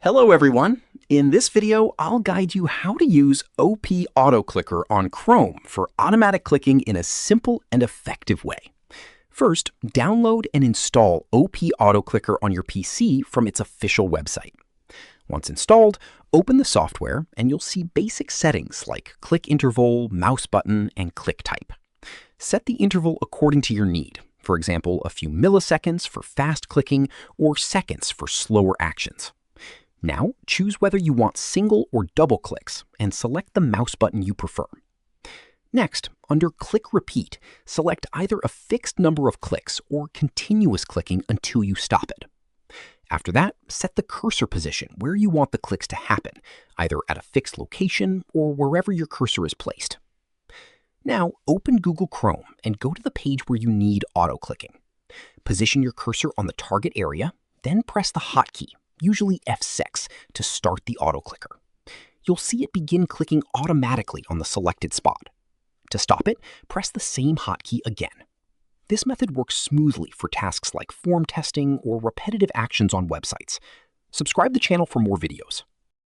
Hello everyone! In this video, I'll guide you how to use OP Auto Clicker on Chrome for automatic clicking in a simple and effective way. First, download and install OP Auto Clicker on your PC from its official website. Once installed, open the software and you'll see basic settings like click interval, mouse button, and click type. Set the interval according to your need. For example, a few milliseconds for fast clicking or seconds for slower actions. Now, choose whether you want single or double clicks and select the mouse button you prefer. Next, under Click Repeat, select either a fixed number of clicks or continuous clicking until you stop it. After that, set the cursor position where you want the clicks to happen, either at a fixed location or wherever your cursor is placed. Now, open Google Chrome and go to the page where you need auto-clicking. Position your cursor on the target area, then press the hotkey, usually F6, to start the auto-clicker. You'll see it begin clicking automatically on the selected spot. To stop it, press the same hotkey again. This method works smoothly for tasks like form testing or repetitive actions on websites. Subscribe to the channel for more videos.